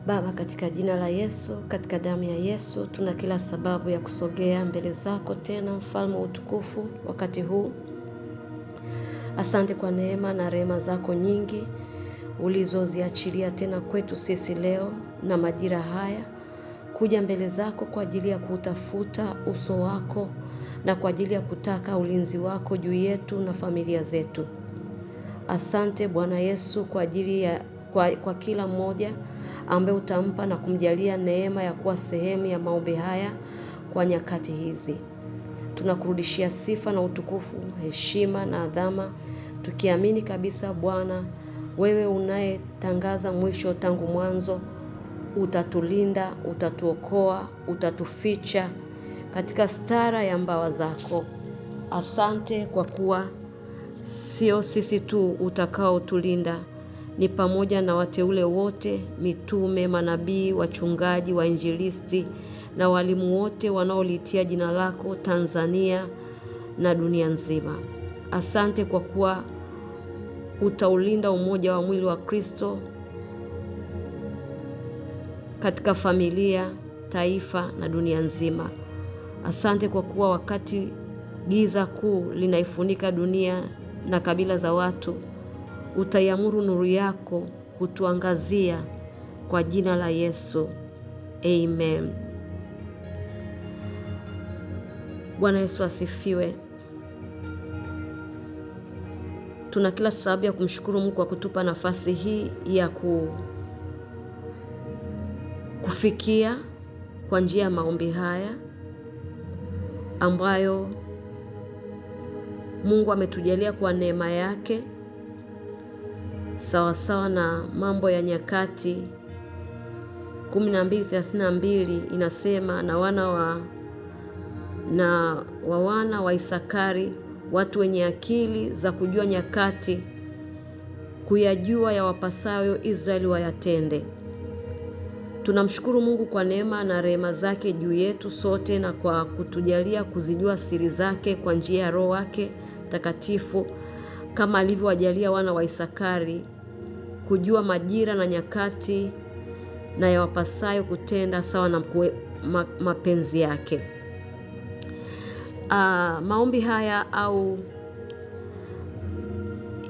Baba, katika jina la Yesu, katika damu ya Yesu, tuna kila sababu ya kusogea mbele zako tena, mfalme wa utukufu, wakati huu. Asante kwa neema na rehema zako nyingi ulizoziachilia tena kwetu sisi leo na majira haya, kuja mbele zako kwa ajili ya kutafuta uso wako na kwa ajili ya kutaka ulinzi wako juu yetu na familia zetu. Asante Bwana Yesu kwa ajili ya kwa kila mmoja ambaye utampa na kumjalia neema ya kuwa sehemu ya maombi haya kwa nyakati hizi. Tunakurudishia sifa na utukufu, heshima na adhama, tukiamini kabisa Bwana, wewe unayetangaza mwisho tangu mwanzo, utatulinda, utatuokoa, utatuficha katika stara ya mbawa zako. Asante kwa kuwa sio sisi tu utakao tulinda, ni pamoja na wateule wote, mitume, manabii, wachungaji, wainjilisti na walimu wote wanaolitia jina lako Tanzania na dunia nzima. Asante kwa kuwa utaulinda umoja wa mwili wa Kristo katika familia, taifa na dunia nzima. Asante kwa kuwa wakati giza kuu linaifunika dunia na kabila za watu, utaiamuru nuru yako kutuangazia kwa jina la Yesu. Amen. Bwana Yesu asifiwe. Tuna kila sababu ya kumshukuru Mungu kwa kutupa nafasi hii ya kufikia kwa njia ya maombi haya ambayo Mungu ametujalia kwa neema yake, sawa na Mambo ya Nyakati 12:32 inasema, na wana wa Isakari, watu wenye akili za kujua nyakati, kuyajua ya wapasayo Israeli wayatende. Tunamshukuru Mungu kwa neema na rehema zake juu yetu sote, na kwa kutujalia kuzijua siri zake kwa njia ya Roho wake takatifu, kama alivyowajalia wana wa Isakari kujua majira na nyakati na ya wapasayo kutenda sawa na mapenzi yake. Maombi haya au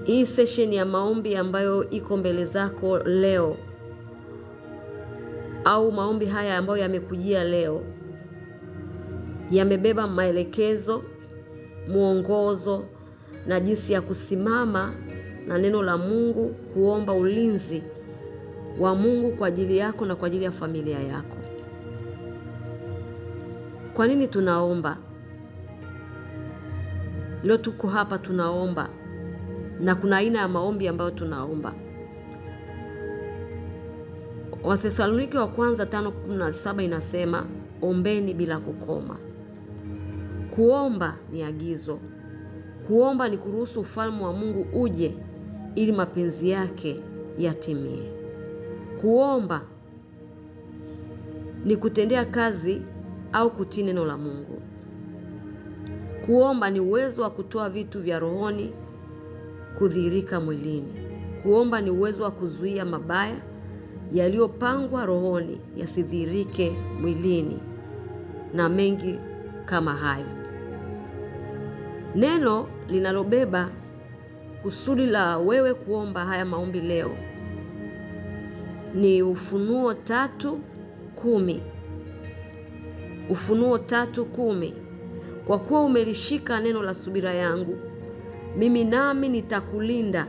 hii session ya maombi ambayo iko mbele zako leo, au maombi haya ambayo yamekujia leo, yamebeba maelekezo, mwongozo na jinsi ya kusimama na neno la Mungu, kuomba ulinzi wa Mungu kwa ajili yako na kwa ajili ya familia yako. Kwa nini tunaomba? Leo tuko hapa tunaomba, na kuna aina ya maombi ambayo tunaomba. Wathesalonike wa kwanza 5:17 inasema, ombeni bila kukoma. Kuomba ni agizo. Kuomba ni kuruhusu ufalme wa Mungu uje ili mapenzi yake yatimie. Kuomba ni kutendea kazi au kutii neno la Mungu. Kuomba ni uwezo wa kutoa vitu vya rohoni kudhihirika mwilini. Kuomba ni uwezo wa kuzuia mabaya yaliyopangwa rohoni yasidhihirike mwilini, na mengi kama hayo. Neno linalobeba kusudi la wewe kuomba haya maombi leo ni Ufunuo 3:10. Ufunuo 3:10. Kwa kuwa umelishika neno la subira yangu, mimi nami nitakulinda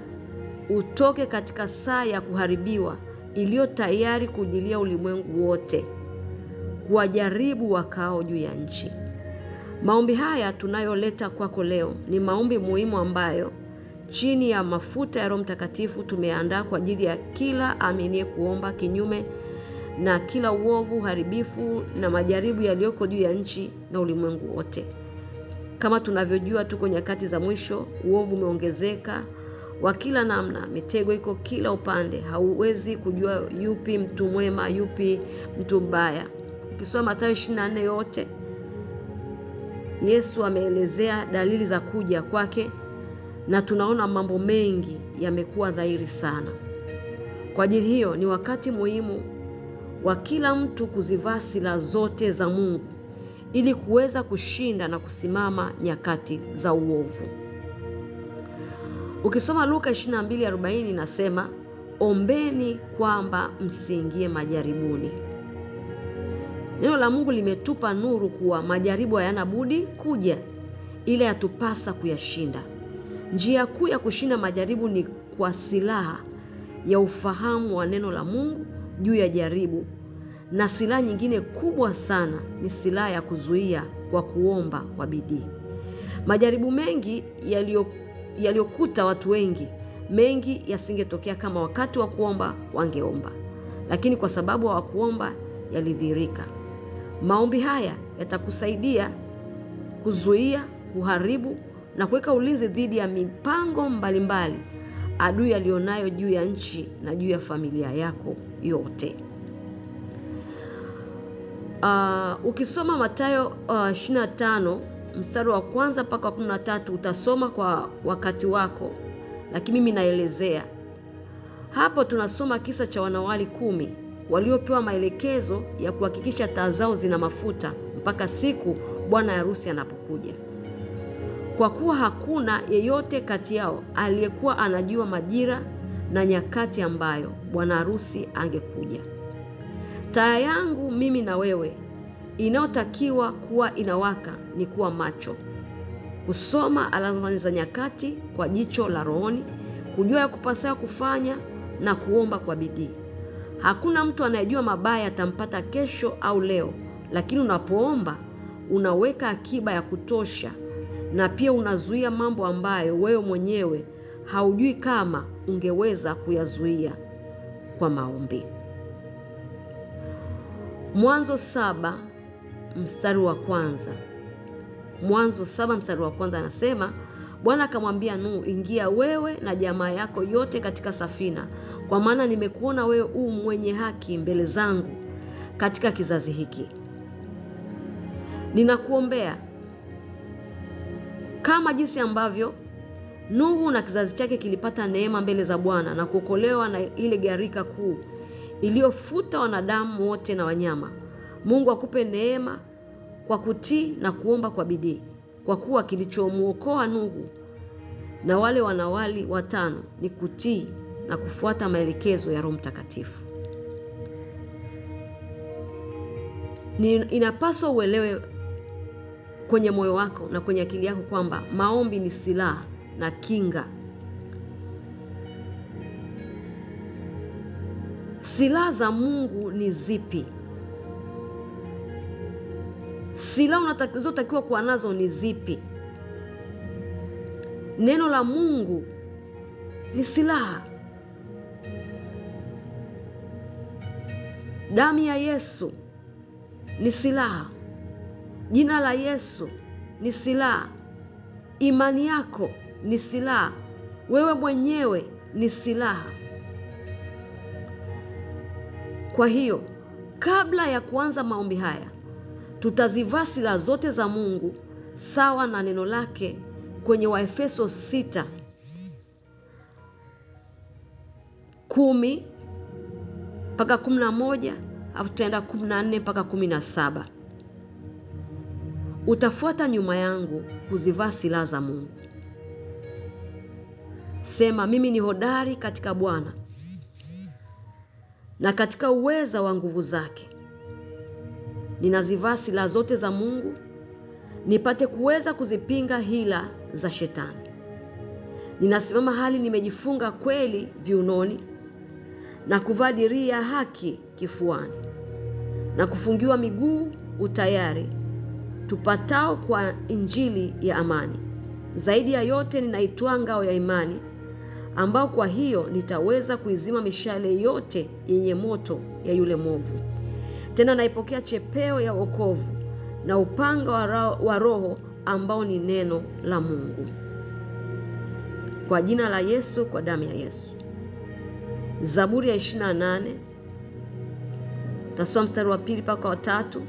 utoke katika saa ya kuharibiwa iliyo tayari kujilia ulimwengu wote, kuwajaribu wakao juu ya nchi. Maombi haya tunayoleta kwako leo ni maombi muhimu ambayo chini ya mafuta ya Roho Mtakatifu tumeandaa kwa ajili ya kila aminiye kuomba kinyume na kila uovu, uharibifu na majaribu yaliyoko juu ya nchi na ulimwengu wote. Kama tunavyojua tuko nyakati za mwisho, uovu umeongezeka wa kila namna, mitego iko kila upande, hauwezi kujua yupi mtu mwema, yupi mtu mbaya. Ukisoma Mathayo 24 yote, Yesu ameelezea dalili za kuja kwake, na tunaona mambo mengi yamekuwa dhahiri sana. Kwa ajili hiyo ni wakati muhimu kwa kila mtu kuzivaa silaha zote za Mungu ili kuweza kushinda na kusimama nyakati za uovu. Ukisoma Luka 22:40 inasema, ombeni kwamba msiingie majaribuni. Neno la Mungu limetupa nuru kuwa majaribu hayana budi kuja, ila yatupasa kuyashinda. Njia kuu ya kushinda majaribu ni kwa silaha ya ufahamu wa neno la Mungu juu ya jaribu, na silaha nyingine kubwa sana ni silaha ya kuzuia kwa kuomba kwa bidii. Majaribu mengi yaliyokuta watu wengi, mengi yasingetokea kama wakati wa kuomba wangeomba, lakini kwa sababu hawakuomba yalidhihirika. Maombi haya yatakusaidia kuzuia, kuharibu na kuweka ulinzi dhidi ya mipango mbalimbali adui alionayo juu ya nchi na juu ya familia yako yote. Ukisoma Mathayo 25 mstari wa 1 mpaka 13 utasoma kwa wakati wako, lakini mimi naelezea. Hapo tunasoma kisa cha wanawali 10 waliopewa maelekezo ya kuhakikisha taa zao zina mafuta mpaka siku bwana harusi anapokuja. Kwa kuwa hakuna yeyote kati yao aliyekuwa anajua majira na nyakati ambayo bwana harusi angekuja. Taa yangu mimi na wewe inayotakiwa kuwa inawaka ni kuwa macho, kusoma alama za nyakati kwa jicho la rohoni, kujua ya kupasa kufanya na kuomba kwa bidii. Hakuna mtu anayejua mabaya atampata kesho au leo, lakini unapoomba unaweka akiba ya kutosha, na pia unazuia mambo ambayo wewe mwenyewe haujui kama ungeweza kuyazuia kwa maombi. Mwanzo 7 mstari wa 1. Mwanzo 7 mstari wa 1 anasema, Bwana akamwambia Nuhu, ingia wewe na jamaa yako yote katika safina, kwa maana nimekuona wewe mwenye haki mbele zangu katika kizazi hiki. Ninakuombea kama jinsi ambavyo Nuhu na kizazi chake kilipata neema mbele za Bwana na kuokolewa na ile gharika kuu iliyofuta wanadamu wote na wanyama. Mungu akupe neema kwa kutii na kuomba kwa bidii, kwa kuwa kilichomuokoa Nuhu na wale wanawali 5 ni kutii na kufuata maelekezo ya Roho Mtakatifu. Inapaswa uelewe kwenye moyo wako na kwenye akili yako kwamba maombi ni silaha na kinga. Silaha za Mungu ni zipi? Silaha unazotakiwa kuwa nazo ni zipi? Neno la Mungu ni silaha. Damu ya Yesu ni silaha. Jina la Yesu ni silaha. Imani yako ni silaha. Wewe mwenyewe ni silaha. Kwa hiyo, kabla ya kuanza maombi haya, tutazivaa silaha zote za Mungu sawa na neno lake kwenye Waefeso 6:10 mpaka 11, au tutaenda 14 mpaka 17. Utafuata nyuma yangu kuzivaa silaha za Mungu. Sema, mimi ni hodari katika Bwana na katika uweza wa nguvu zake. Ninazivaa silaha zote za Mungu nipate kuweza kuzipinga hila za shetani. Ninasimama hali nimejifunga kweli viunoni na kuvaa dirii ya haki kifuani na kufungiwa miguu utayari tupatao kwa injili ya amani. Zaidi ya yote ninaitwaa ngao ya imani, ambao kwa hiyo nitaweza kuizima mishale yote yenye moto ya yule mwovu. Tena naipokea chepeo ya wokovu na upanga wa Roho ambao ni neno la Mungu. Kwa jina la Yesu, kwa damu ya Yesu. Zaburi ya 28 tasoma mstari wa 2 mpaka wa 3,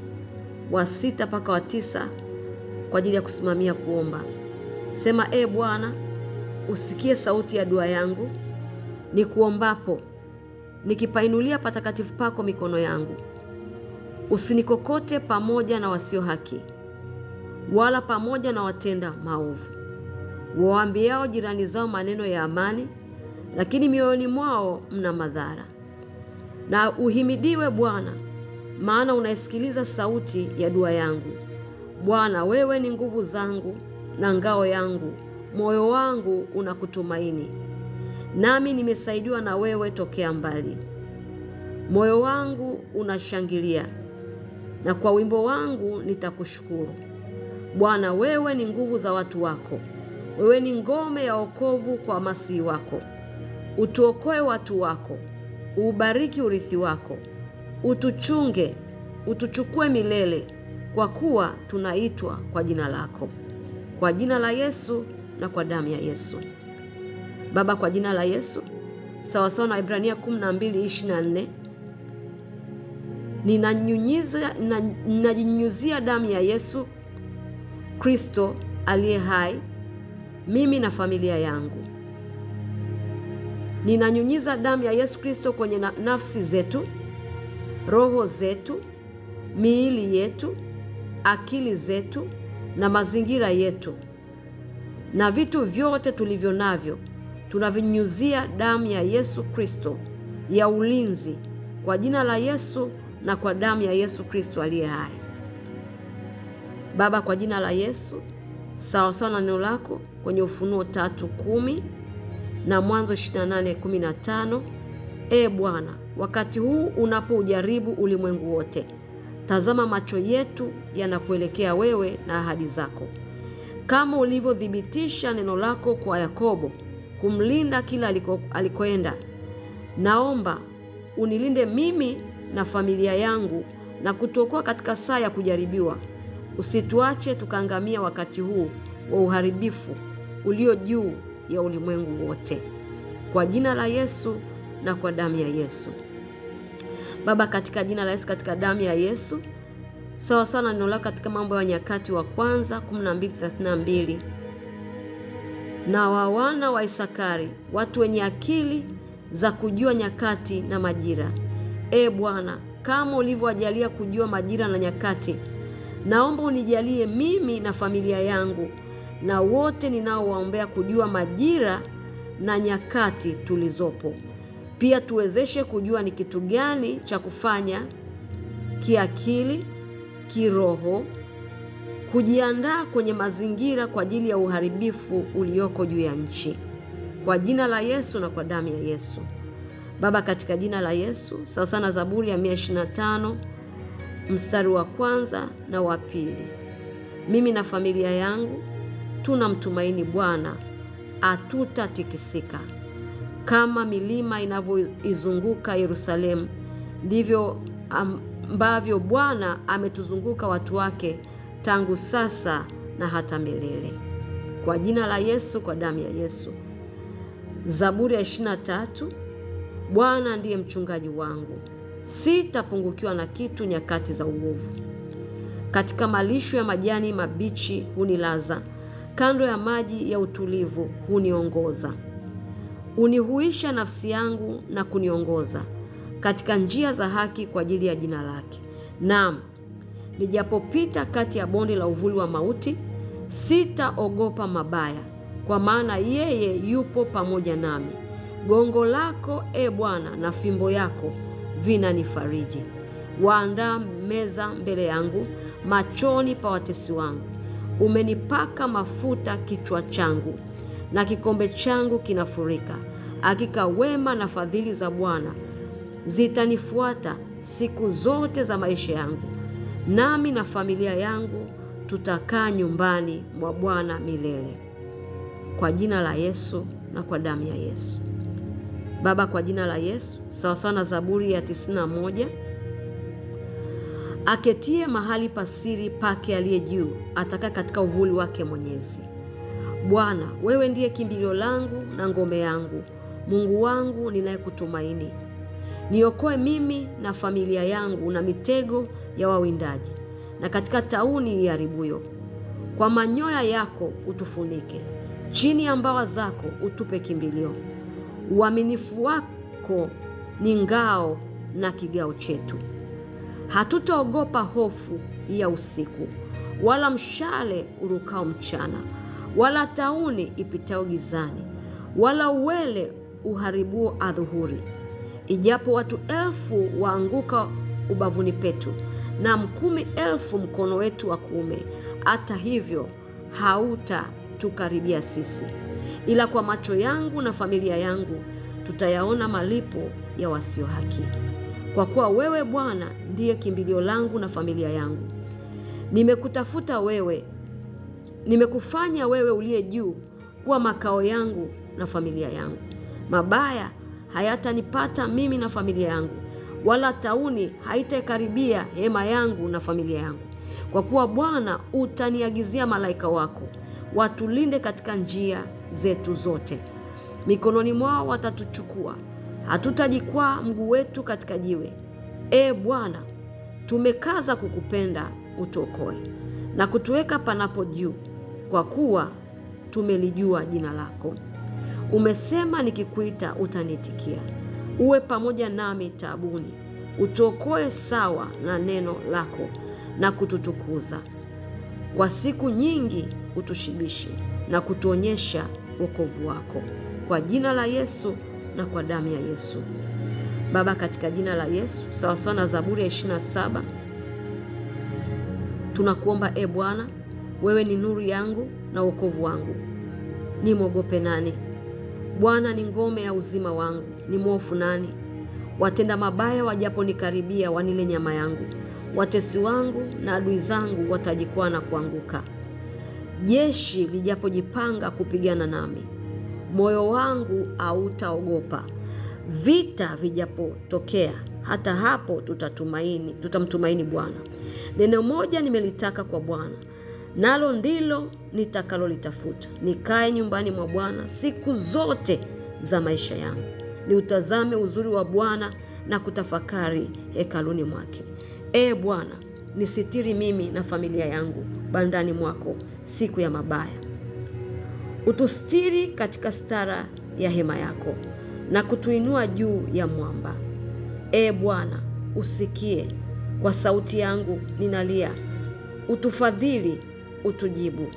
wa 6 mpaka wa 9 kwa ajili ya kusimamia kuomba. Sema, Bwana, usikie sauti ya dua yangu nikuombapo. nikipainulia patakatifu pako mikono yangu. Usinikokote pamoja na wasio haki, wala pamoja na watenda maovu, waambiao jirani zao maneno ya amani, lakini mioyoni mwao mna madhara. Na uhimidiwe Bwana, maana unaisikiliza sauti ya dua yangu. Bwana, wewe ni nguvu zangu na ngao yangu, moyo wangu unakutumaini. Nami nimesaidiwa na wewe tokea mbali. Moyo wangu unashangilia, na kwa wimbo wangu nitakushukuru. Bwana, wewe ni nguvu za watu wako. Wewe ni ngome ya wokovu kwa masihi wako. Utuokoe watu wako, ubariki urithi wako. Utuchunge, utuchukue milele, kwa kuwa tunaitwa kwa jina lako. Kwa jina la Yesu na kwa damu ya Yesu. Baba, kwa jina la Yesu, sawa sawa na Ibrania 12:24, ninajinyunyizia damu ya Yesu Kristo aliye hai, mimi na familia yangu. Ninanyunyiza damu ya Yesu Kristo kwenye nafsi zetu, roho zetu, miili yetu, akili zetu na mazingira yetu, na vitu vyote tulivyo navyo tunavinyunyizia damu ya Yesu Kristo ya ulinzi, kwa jina la Yesu na kwa damu ya Yesu Kristo aliye hai. Baba, kwa jina la Yesu, sawa sawa na neno lako kwenye Ufunuo 3:10 na Mwanzo 28:15, Bwana, wakati huu unapoujaribu ulimwengu wote, tazama macho yetu yanakuelekea wewe na ahadi zako. Kama ulivyothibitisha neno lako kwa Yakobo, kumlinda kila alikoenda, naomba unilinde mimi na familia yangu na kutuokoa katika saa ya kujaribiwa. Usituache tukaangamia wakati huu wa uharibifu ulio juu ya ulimwengu wote. Kwa jina la Yesu na kwa damu ya Yesu. Baba, katika jina la Yesu, katika damu ya Yesu, sawa sana neno lako katika Mambo ya Nyakati wa kwanza 12:32, na wana wa Isakari, watu wenye akili za kujua nyakati na majira. Bwana, kama ulivyowajalia kujua majira na nyakati, naomba unijalie mimi na familia yangu na wote ninaowaombea kujua majira na nyakati tulizopo. Pia tuwezeshe kujua ni kitu gani cha kufanya kiakili, kiroho, kujiandaa kwenye mazingira kwa ajili ya uharibifu ulioko juu ya nchi. Kwa jina la Yesu na kwa damu ya Yesu. Baba, katika jina la Yesu, sawa sana Zaburi ya 125 mstari wa 1 na wa 2, mimi na familia yangu tunamtumaini Bwana, hatutatikisika. Kama milima inavyoizunguka Yerusalemu, ndivyo ambavyo Bwana ametuzunguka watu wake tangu sasa na hata milele. Kwa jina la Yesu, kwa damu ya Yesu. Zaburi ya 23, Bwana ndiye mchungaji wangu, sitapungukiwa na kitu nyakati za uovu. Katika malisho ya majani mabichi hunilaza, kando ya maji ya utulivu huniongoza. Unihuisha nafsi yangu na kuniongoza katika njia za haki kwa ajili ya jina lake. Naam, nijapopita kati ya bonde la uvuli wa mauti, sitaogopa mabaya, kwa maana yeye yupo pamoja nami. Gongo lako, Bwana, na fimbo yako vinanifariji. Waandaa meza mbele yangu machoni pa watesi wangu. Umenipaka mafuta kichwa changu, na kikombe changu kinafurika. Hakika wema na fadhili za Bwana zitanifuata siku zote za maisha yangu, nami na familia yangu tutakaa nyumbani mwa Bwana milele. Kwa jina la Yesu na kwa damu ya Yesu. Baba, kwa jina la Yesu, sawa sawa na Zaburi ya 91, aketie mahali pasiri pake aliye juu, atakaa katika uvuli wake Mwenyezi. Bwana, wewe ndiye kimbilio langu na ngome yangu, Mungu wangu ninayekutumaini. Niokoe mimi na familia yangu na mitego ya wawindaji, na katika tauni iharibuyo. Kwa manyoya yako utufunike, chini ya mbawa zako utupe kimbilio. Uaminifu wako ni ngao na kigao chetu. Hatutaogopa hofu ya usiku, wala mshale urukao mchana, wala tauni ipitao gizani, wala uwele uharibuo adhuhuri. Ijapo watu 1000 waanguka ubavuni petu, na 10,000 mkono wetu wa kuume, hata hivyo hautatukaribia sisi. Ila kwa macho yangu na familia yangu tutayaona malipo ya wasio haki. Kwa kuwa wewe Bwana ndiye kimbilio langu na familia yangu. Nimekutafuta wewe, nimekufanya wewe uliye juu kuwa makao yangu na familia yangu. Mabaya hayatanipata mimi na familia yangu, wala tauni haitakaribia hema yangu na familia yangu. Kwa kuwa Bwana utaniagizia malaika wako, watulinde katika njia zetu zote. Mikononi mwao watatuchukua, hatutajikwaa mguu wetu katika jiwe. Bwana, tumekaza kukupenda, utuokoe na kutuweka panapo juu, kwa kuwa tumelijua jina lako. Umesema nikikuita utaniitikia. Uwe pamoja nami taabuni, utuokoe sawa na neno lako na kututukuza. Kwa siku nyingi utushibishe na kutuonyesha wokovu wako. Kwa jina la Yesu na kwa damu ya Yesu. Baba, katika jina la Yesu, sawa sawa na Zaburi ya 27, tunakuomba Bwana, wewe ni nuru yangu na wokovu wangu. Nimwogope nani? Bwana ni ngome ya uzima wangu, ni mwofu nani? Watenda mabaya wajaponikaribia wanile nyama yangu. Watesi wangu na adui zangu watajikwaa na kuanguka. Jeshi lijapojipanga kupigana nami, moyo wangu hautaogopa. Vita vijapotokea, hata hapo tutamtumaini Bwana. Neno moja nimelitaka kwa Bwana, nalo ndilo nitakalolitafuta, nikae nyumbani mwa Bwana siku zote za maisha yangu, niutazame uzuri wa Bwana na kutafakari hekaluni mwake. Bwana, nisitiri mimi na familia yangu bandani mwako siku ya mabaya. Utustiri katika stara ya hema yako na kutuinua juu ya mwamba. Bwana, usikie kwa sauti yangu ninalia, utufadhili, utujibu.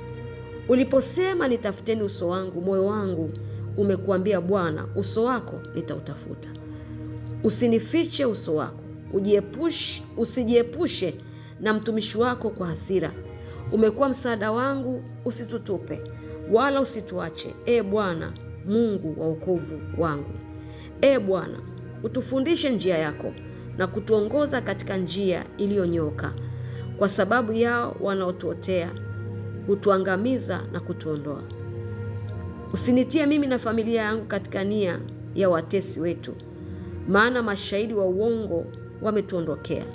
Uliposema nitafuteni uso wangu, moyo wangu umekuambia Bwana, uso wako nitautafuta. Usinifiche uso wako, usijiepushe na mtumishi wako kwa hasira. Umekuwa msaada wangu, usitutupe wala usituache. Bwana, Mungu wa wokovu wangu. Bwana, utufundishe njia yako na kutuongoza katika njia iliyonyoka, kwa sababu yao wanaotuotea, kutuangamiza na kutuondoa. Usinitie mimi na familia yangu katika nia ya watesi wetu, maana mashahidi wa uongo wametuondokea,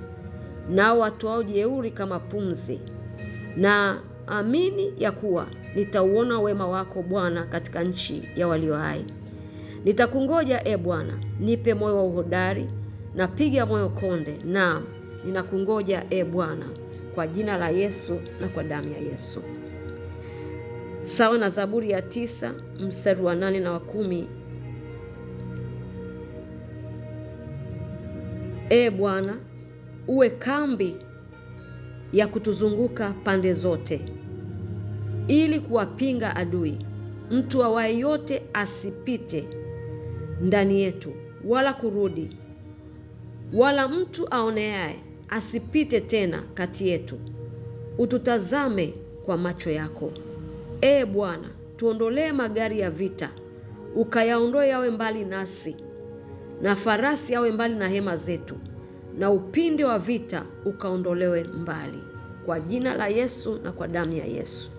nao watoao jeuri kama pumzi. Na amini ya kuwa nitauona wema wako Bwana katika nchi ya walio hai. Nitakungoja Bwana, nipe moyo wa uhodari, na piga moyo konde. Naam, ninakungoja Bwana, kwa jina la Yesu na kwa damu ya Yesu. Sawa na Zaburi ya 9 mstari wa 8 na wa 10. Bwana, uwe kambi ya kutuzunguka pande zote, ili kuwapinga adui. Mtu awaye yote asipite ndani yetu wala kurudi, wala mtu aoneaye asipite tena kati yetu. Ututazame kwa macho yako. Bwana, tuondolee magari ya vita, ukayaondoe yawe mbali nasi, na farasi yawe mbali na hema zetu, na upinde wa vita ukaondolewe mbali. Kwa jina la Yesu na kwa damu ya Yesu.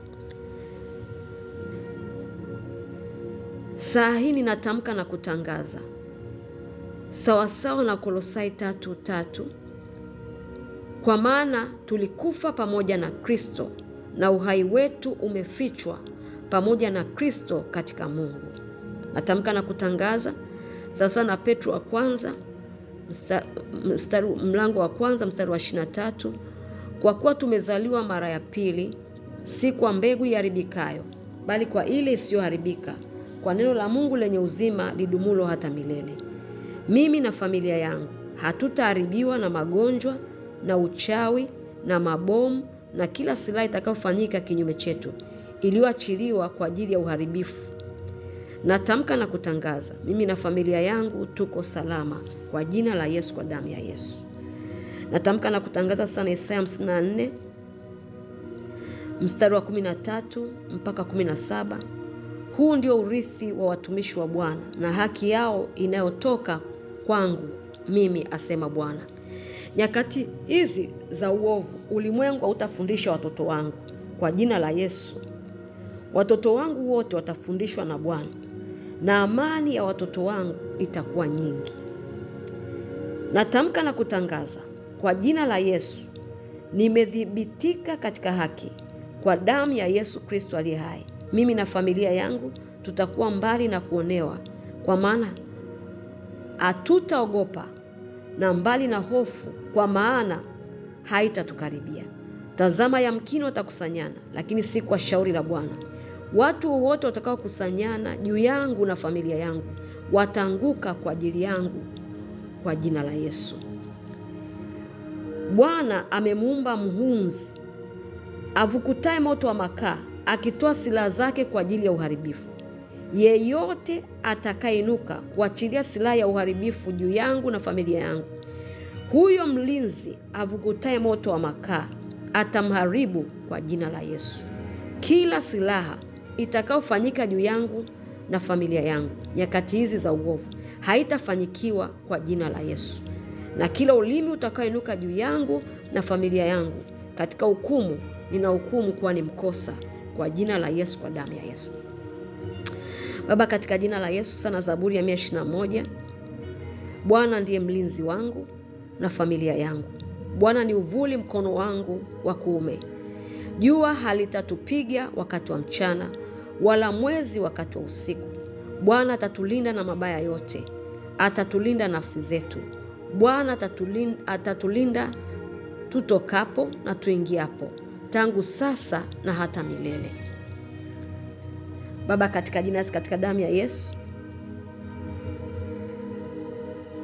Saa hii ninatamka na kutangaza sawasawa na Kolosai 3:3, kwa maana tulikufa pamoja na Kristo, na uhai wetu umefichwa pamoja na Kristo katika Mungu. Natamka na kutangaza sawasawa na Petro wa kwanza mlango wa 1 mstari wa 23, kwa kuwa tumezaliwa mara ya pili, si kwa mbegu iharibikayo, bali kwa ile isiyoharibika, kwa neno la Mungu lenye uzima lidumulo hata milele. Mimi na familia yangu hatutaharibiwa na magonjwa na uchawi na mabomu na kila silaha itakayofanyika kinyume chetu iliyoachiliwa kwa ajili ya uharibifu. Natamka na kutangaza, mimi na familia yangu tuko salama kwa jina la Yesu, kwa damu ya Yesu. Natamka na kutangaza sana Isaya 54 mstari wa 13 mpaka 17. Huu ndio urithi wa watumishi wa Bwana na haki yao inayotoka kwangu mimi, asema Bwana. Nyakati hizi za uovu ulimwengu hautafundisha watoto wangu kwa jina la Yesu. Watoto wangu wote watafundishwa na Bwana na amani ya watoto wangu itakuwa nyingi. Natamka na kutangaza kwa jina la Yesu, nimedhibitika katika haki kwa damu ya Yesu Kristo aliye hai. Mimi na familia yangu tutakuwa mbali na kuonewa, kwa maana hatutaogopa, na mbali na hofu, kwa maana haitatukaribia. Tazama, yamkini watakusanyana, lakini si kwa shauri la Bwana. Watu wote watakao kusanyana juu yangu na familia yangu wataanguka kwa ajili yangu kwa jina la Yesu. Bwana amemuumba mhunzi avukutaye moto wa makaa, akitoa silaha zake kwa ajili ya uharibifu. Yeyote atakayeinuka kuachilia silaha ya uharibifu juu yangu na familia yangu, huyo mlinzi avukutaye moto wa makaa atamharibu kwa jina la Yesu. Kila silaha itakayofanyika juu yangu na familia yangu nyakati hizi za uovu haitafanyikiwa kwa jina la Yesu. Na kila ulimi utakaoinuka juu yangu na familia yangu katika hukumu, ninahukumu kuwa ni mkosa kwa jina la Yesu, kwa damu ya Yesu. Baba, katika jina la Yesu sana, Zaburi ya 121. Bwana ndiye mlinzi wangu na familia yangu. Bwana ni uvuli mkono wangu wa kuume. Jua halitatupiga wakati wa mchana, wala mwezi wakati wa usiku. Bwana atatulinda na mabaya yote, atatulinda nafsi zetu. Bwana atatulinda tutokapo na tuingiapo, tangu sasa na hata milele. Baba, katika jina, katika damu ya Yesu,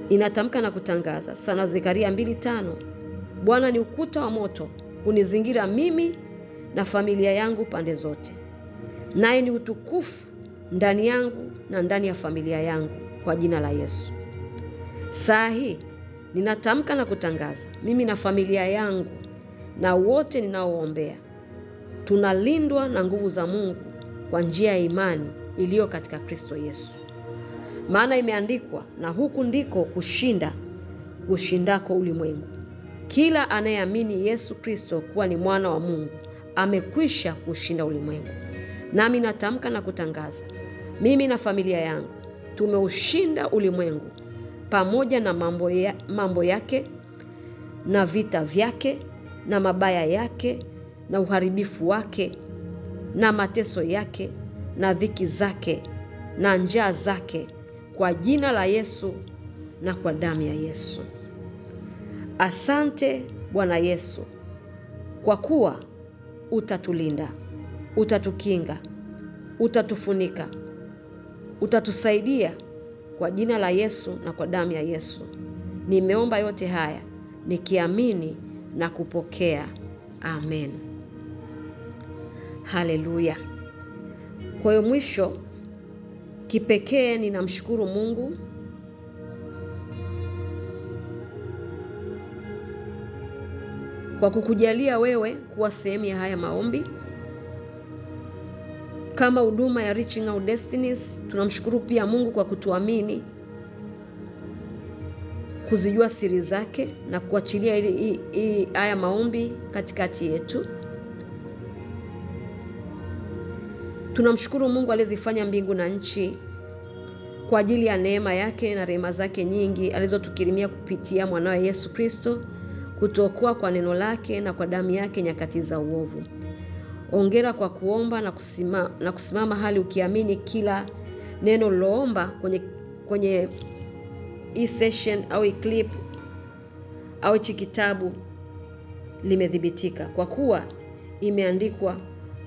inatamka na kutangaza sana Zekaria 2:5. Bwana ni ukuta wa moto kunizingira mimi na familia yangu pande zote, naye ni utukufu ndani yangu na ndani ya familia yangu kwa jina la Yesu. Saa hii ninatamka na kutangaza, mimi na familia yangu na wote ninaoombea tunalindwa na nguvu za Mungu kwa njia ya imani iliyo katika Kristo Yesu. Maana imeandikwa, na huku ndiko kushindako ulimwengu. Kila anayeamini Yesu Kristo kuwa ni mwana wa Mungu amekwisha kushinda ulimwengu. Nami natamka na kutangaza, mimi na familia yangu tumeushinda ulimwengu pamoja na mambo yake na vita vyake na mabaya yake na uharibifu wake na mateso yake na dhiki zake na njaa zake, kwa jina la Yesu na kwa damu ya Yesu. Asante Bwana Yesu, kwa kuwa utatulinda, utatukinga, utatufunika, utatusaidia kwa jina la Yesu na kwa damu ya Yesu. Nimeomba yote haya nikiamini na kupokea. Amen. Haleluya. Kwa hiyo mwisho kipekee ninamshukuru Mungu kwa kukujalia wewe kuwa sehemu ya haya maombi kama huduma ya Reaching Out Destinies. Tunamshukuru pia Mungu kwa kutuamini, kuzijua siri zake na kuachilia haya maombi katikati yetu. Tunamshukuru Mungu aliyezifanya mbingu na nchi kwa ajili ya neema yake na rehema zake nyingi alizotukirimia kupitia mwanawe Yesu Kristo, kutuokoa kwa neno lake na kwa damu yake nyakati za uovu. Ongera kwa kuomba na kusimama hali ukiamini kila neno uliloomba kwenye hii session au clip au hiki kitabu limedhibitika, kwa kuwa imeandikwa,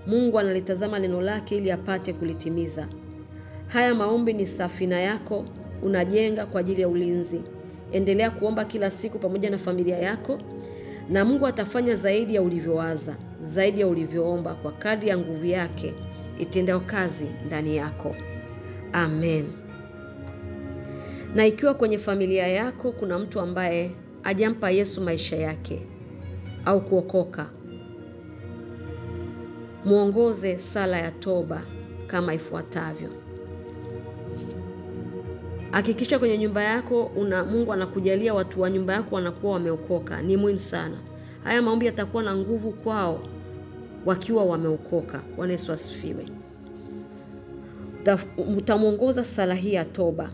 Mungu analitazama neno lake ili apate kulitimiza. Haya maombi ni safina yako unajenga kwa ajili ya ulinzi. Endelea kuomba kila siku pamoja na familia yako, na Mungu atafanya zaidi ya ulivyowaza, zaidi ya ulivyoomba, kwa kadri ya nguvu yake itendao kazi ndani yako. Amen. Na ikiwa kwenye familia yako kuna mtu ambaye hajampa Yesu maisha yake au kuokoka, muongoze sala ya toba kama ifuatavyo. Hakikisha kwenye nyumba yako Mungu anakujalia watu wa nyumba yako wanakuwa wameokoka. Ni muhimu sana. Haya maombi yatakuwa na nguvu kwao wakiwa wameokoka. Bwana Yesu asifiwe. Utamuongoza sala hii ya toba.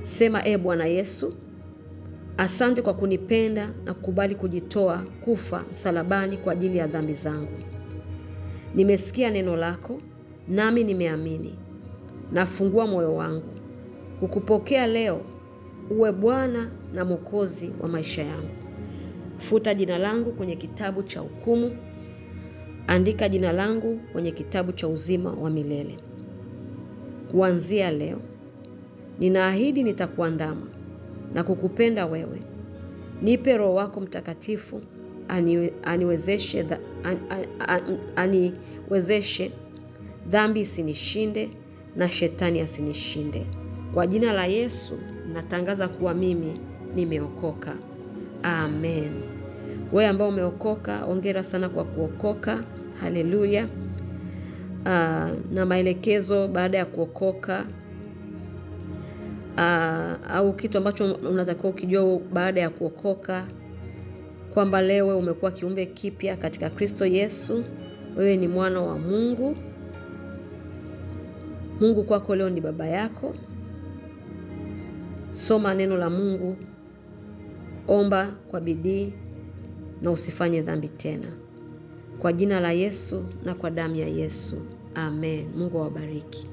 Sema: Bwana Yesu, asante kwa kunipenda na kukubali kujitoa kufa msalabani kwa ajili ya dhambi zangu. Nimesikia neno lako nami nimeamini. Nafungua moyo wangu kukupokea leo uwe Bwana na Mwokozi wa maisha yangu. Futa jina langu kwenye kitabu cha hukumu, andika jina langu kwenye kitabu cha uzima wa milele. Kuanzia leo ninaahidi nitakuandama na kukupenda wewe. Nipe Roho wako Mtakatifu aniwezeshe dhambi isinishinde na shetani asinishinde. Kwa jina la Yesu natangaza kuwa mimi nimeokoka. Amen. Wewe ambao umeokoka, hongera sana kwa kuokoka. Haleluya. Na maelekezo baada ya kuokoka, au kitu ambacho unatakiwa ukijua baada ya kuokoka, kwamba leo umekuwa kiumbe kipya katika Kristo Yesu. Wewe ni mwana wa Mungu. Mungu kwako leo ni baba yako. Soma neno la Mungu, omba kwa bidii na usifanye dhambi tena. Kwa jina la Yesu na kwa damu ya Yesu. Amen. Mungu awabariki.